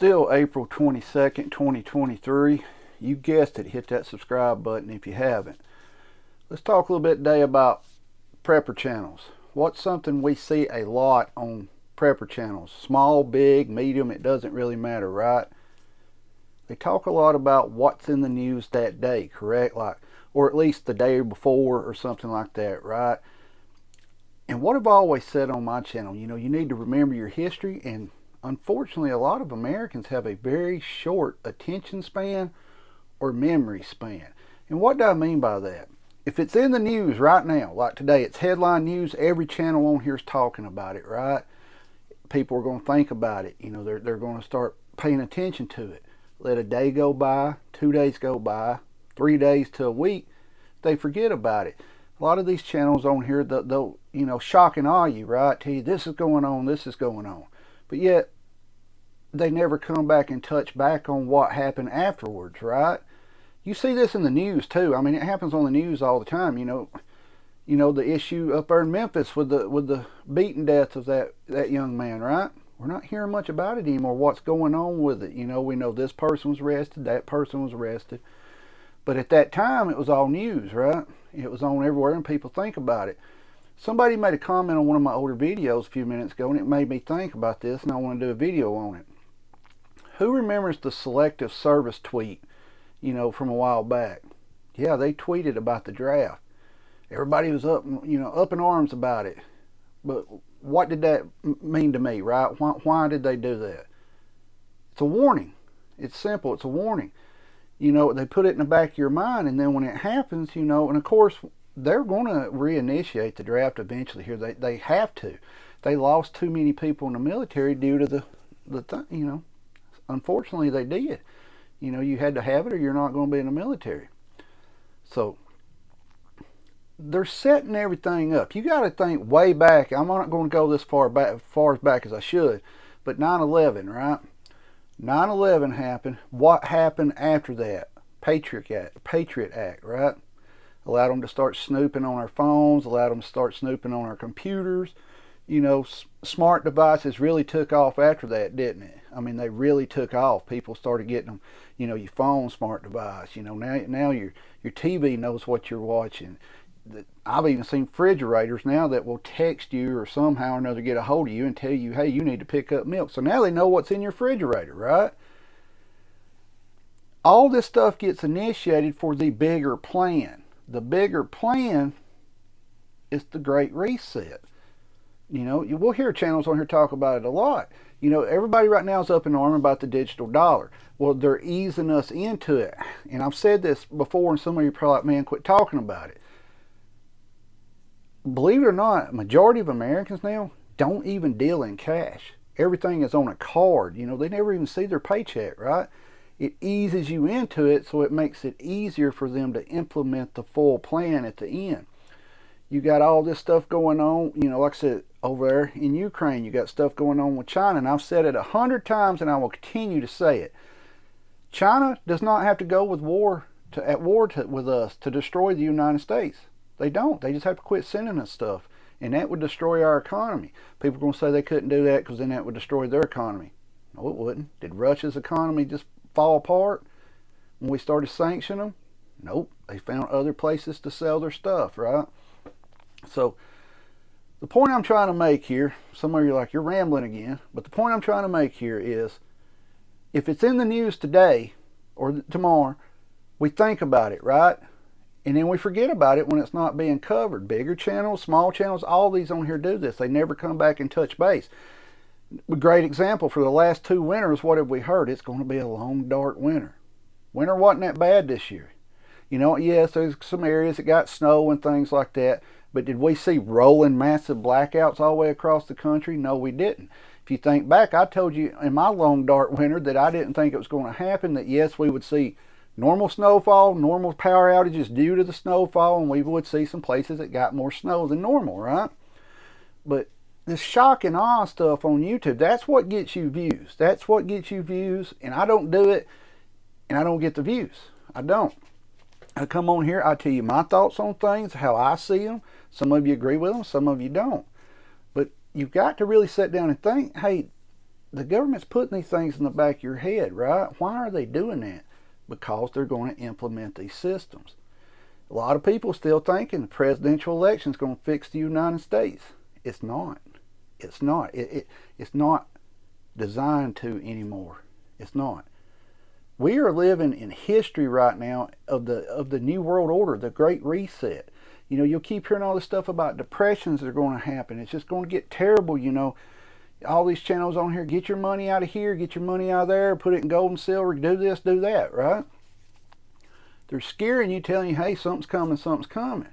Still April 22nd, 2023. You guessed it, hit that subscribe button if you haven't. Let's talk a little bit today about prepper channels. What's something we see a lot on prepper channels? Small, big, medium, it doesn't really matter, right? They talk a lot about what's in the news that day, correct? Or at least the day before or something like that, right? And what I've always said on my channel, you need to remember your history, and unfortunately a lot of Americans have a very short attention span or memory span. And what do I mean by that? If it's in the news right now, like today, it's headline news, every channel on here is talking about it, right? People are going to think about it. They're going to start paying attention to it. Let a day go by, 2 days go by, 3 days to a week, they forget about it. A lot of these channels on here, they'll shock and awe you, right? Tell you this is going on, this is going on. But yet, they never come back and touch back on what happened afterwards, right? You see this in the news too. I mean, it happens on the news all the time. The issue up there in Memphis with the beaten death of that young man, right? We're not hearing much about it anymore. What's going on with it? We know this person was arrested, that person was arrested. But at that time, it was all news, right? It was on everywhere, and people think about it. Somebody made a comment on one of my older videos a few minutes ago, and it made me think about this, and I want to do a video on it. Who remembers the selective service tweet, from a while back? Yeah, they tweeted about the draft. Everybody was up in arms about it. But what did that mean to me, right? Why did they do that? It's a warning. It's simple. It's a warning. They put it in the back of your mind, and then when it happens, and of course, they're going to reinitiate the draft eventually here. They have to. They lost too many people in the military due to the unfortunately they did. You had to have it or you're not going to be in the military. So they're setting everything up. You got to think way back. I'm not going to go this far back as I should, but 9/11, right? 9/11 happened. What happened after that? Patriot Act, right? Allowed them to start snooping on our phones, allowed them to start snooping on our computers. Smart devices really took off after that, didn't it? I mean, they really took off. People started getting them, your phone smart device. Now your TV knows what you're watching. I've even seen refrigerators now that will text you or somehow or another get a hold of you and tell you, hey, you need to pick up milk. So now they know what's in your refrigerator, right? All this stuff gets initiated for the bigger plan. The bigger plan is the Great Reset. We'll hear channels on here talk about it a lot. Everybody right now is up in arms about the digital dollar. Well, they're easing us into it. And I've said this before, and some of you are probably like, man, quit talking about it. Believe it or not, majority of Americans now don't even deal in cash. Everything is on a card. They never even see their paycheck, right? It eases you into it, so it makes it easier for them to implement the full plan at the end. You got all this stuff going on, like I said, over there in Ukraine, you got stuff going on with China, and I've said it 100 times, and I will continue to say it. China does not have to go with with us to destroy the United States. They don't. They just have to quit sending us stuff, and that would destroy our economy. People are going to say they couldn't do that because then that would destroy their economy. No, it wouldn't. Did Russia's economy just fall apart when we started sanctioning them? Nope. They found other places to sell their stuff, right? So the point I'm trying to make here, some of you are like, you're rambling again, but the point I'm trying to make here is, if it's in the news today or tomorrow, we think about it, right? And then we forget about it when it's not being covered. Bigger channels, small channels, all these on here do this. They never come back and touch base. A great example, for the last 2 winters, what have we heard? It's going to be a long, dark winter. Winter wasn't that bad this year. Yes, there's some areas that got snow and things like that, but did we see rolling massive blackouts all the way across the country? No, we didn't. If you think back, I told you in my long, dark winter that I didn't think it was going to happen, that yes, we would see normal snowfall, normal power outages due to the snowfall, and we would see some places that got more snow than normal, right? But this shock and awe stuff on YouTube, that's what gets you views. That's what gets you views, and I don't do it, and I don't get the views. I don't. I come on here, I tell you my thoughts on things, how I see them. Some of you agree with them, some of you don't. But you've got to really sit down and think, hey, the government's putting these things in the back of your head, right? Why are they doing that? Because they're going to implement these systems. A lot of people still thinking the presidential election is going to fix the United States. It's not. It's not. It's not designed to anymore. It's not. We are living in history right now of the New World Order, the Great Reset. You know, you'll keep hearing all this stuff about depressions that are going to happen. It's just going to get terrible, you know. All these channels on here, get your money out of here, get your money out of there, put it in gold and silver, do this, do that, right? They're scaring you, telling you, hey, something's coming, something's coming.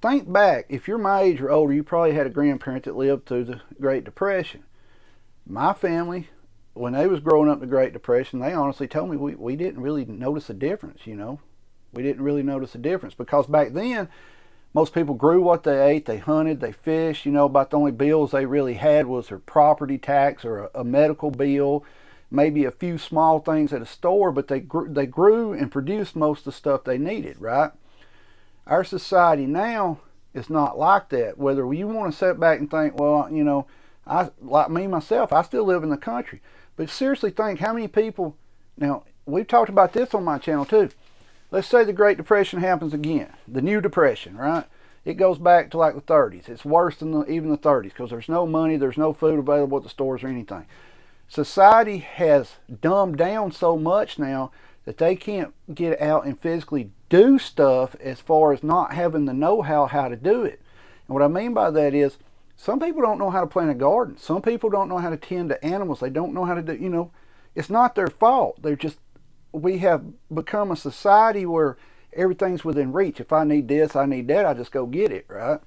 Think back, if you're my age or older, you probably had a grandparent that lived through the Great Depression. My family, when they was growing up in the Great Depression, they honestly told me we didn't really notice a difference, you know. We didn't really notice a difference because back then, most people grew what they ate, they hunted, they fished, you know, about the only bills they really had was their property tax or a medical bill, maybe a few small things at a store, but they grew and produced most of the stuff they needed, right? Our society now is not like that. Whether you want to sit back and think, well, you know, like me, myself, I still live in the country. But seriously think how many people, now, we've talked about this on my channel too. Let's say the Great Depression happens again, the New Depression, right? It goes back to like the 30s. It's worse than even the 30s because there's no money, there's no food available at the stores or anything. Society has dumbed down so much now that they can't get out and physically do stuff as far as not having the know-how how to do it. And what I mean by that is some people don't know how to plant a garden. Some people don't know how to tend to animals. They don't know how to do, you know, it's not their fault. They're just, we have become a society where everything's within reach. If I need this, I need that, I just go get it, right?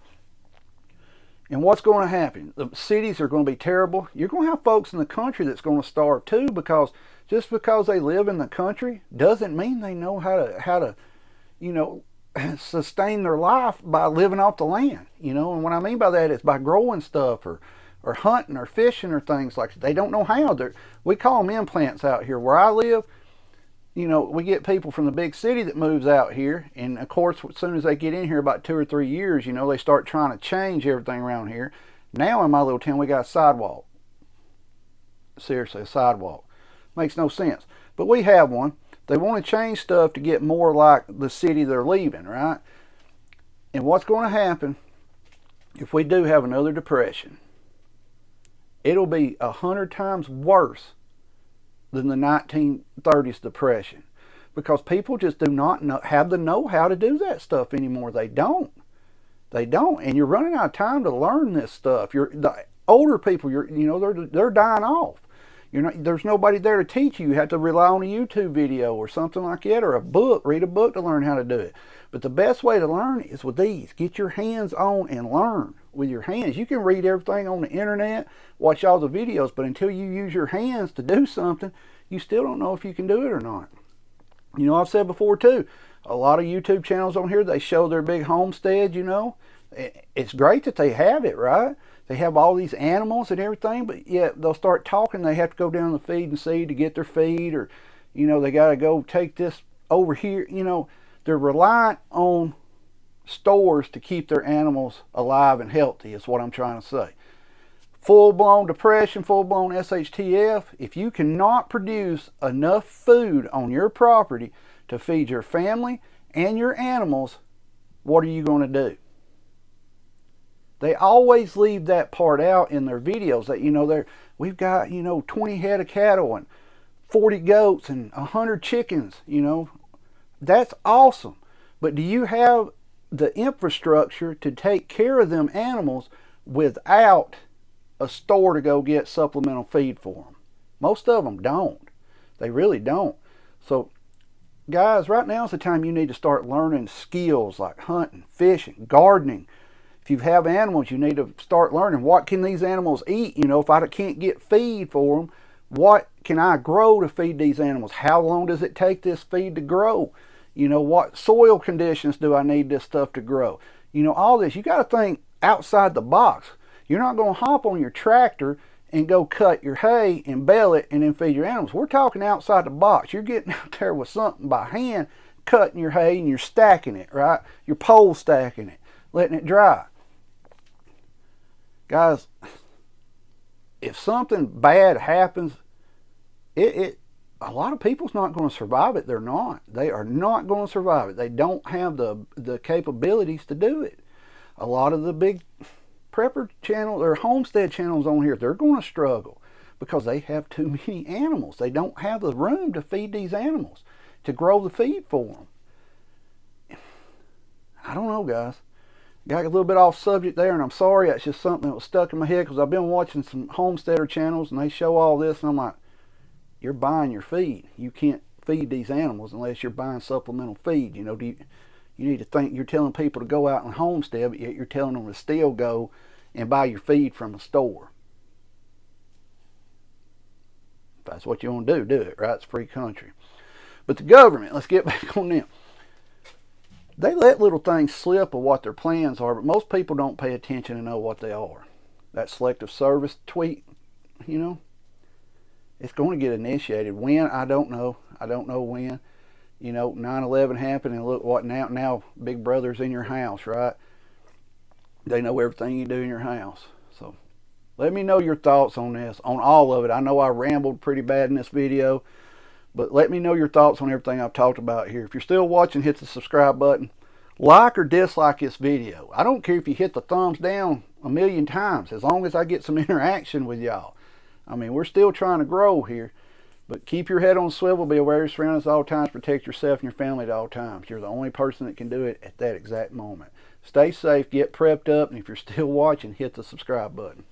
And what's going to happen? The cities are going to be terrible. You're going to have folks in the country that's going to starve too, because just because they live in the country doesn't mean they know how to, you know, sustain their life by living off the land, you know. And what I mean by that is by growing stuff or hunting or fishing or things like that. They don't know how. We call them implants out here where I live. You know, we get people from the big city that moves out here, and of course as soon as they get in here about 2 or 3 years, you know, they start trying to change everything around here. Now in my little town we got a sidewalk. Seriously, a sidewalk. Makes no sense, but we have one. They want to change stuff to get more like the city they're leaving, right? And what's going to happen if we do have another depression? It'll be 100 times worse than the 1930s depression, because people just do not have the know-how to do that stuff anymore. They don't, and you're running out of time to learn this stuff. The older people, you know, they're dying off. There's nobody there to teach you. You have to rely on a YouTube video or something like that, or a book. Read a book to learn how to do it. But the best way to learn is with these. Get your hands on and learn with your hands. You can read everything on the internet, watch all the videos, but until you use your hands to do something, you still don't know if you can do it or not. You know, I've said before too, a lot of YouTube channels on here, they show their big homestead, you know. It's great that they have it, right? They have all these animals and everything, but yet they'll start talking. They have to go down the feed and seed to get their feed, or, you know, they got to go take this over here. You know, they're reliant on stores to keep their animals alive and healthy, is what I'm trying to say. Full-blown depression, full-blown SHTF, if you cannot produce enough food on your property to feed your family and your animals, what are you going to do? They always leave that part out in their videos that, you know, we've got, you know, 20 head of cattle and 40 goats and 100 chickens, you know. That's awesome. But do you have the infrastructure to take care of them animals without a store to go get supplemental feed for them? Most of them don't. They really don't. So, guys, right now is the time you need to start learning skills like hunting, fishing, gardening. If you have animals, you need to start learning, what can these animals eat? You know, if I can't get feed for them, what can I grow to feed these animals? How long does it take this feed to grow? You know, what soil conditions do I need this stuff to grow? You know, all this. You got to think outside the box. You're not going to hop on your tractor and go cut your hay and bale it and then feed your animals. We're talking outside the box. You're getting out there with something by hand, cutting your hay, and you're stacking it, right? You're pole stacking it, letting it dry. Guys, if something bad happens, a lot of people's not going to survive it. They're not. They are not going to survive it. They don't have the capabilities to do it. A lot of the big prepper channels or homestead channels on here, they're going to struggle because they have too many animals. They don't have the room to feed these animals, to grow the feed for them. I don't know, guys. Got a little bit off subject there, and I'm sorry. That's just something that was stuck in my head because I've been watching some homesteader channels and they show all this, and I'm like, you're buying your feed. You can't feed these animals unless you're buying supplemental feed. You know, you need to think you're telling people to go out and homestead, but yet you're telling them to still go and buy your feed from a store. If that's what you want to do it, right? It's a free country. But the government, let's get back on them. They let little things slip of what their plans are, but most people don't pay attention to know what they are. That selective service tweet, you know, it's going to get initiated. When? I don't know. I don't know when. You know, 9/11 happened, and look what now. Now Big Brother's in your house, right? They know everything you do in your house. So let me know your thoughts on this, on all of it. I know I rambled pretty bad in this video, but let me know your thoughts on everything I've talked about here. If you're still watching, hit the subscribe button. Like or dislike this video. I don't care if you hit the thumbs down a million times, as long as I get some interaction with y'all. I mean, we're still trying to grow here, but keep your head on a swivel, be aware of your surroundings at all times, protect yourself and your family at all times. You're the only person that can do it at that exact moment. Stay safe, get prepped up, and if you're still watching, hit the subscribe button.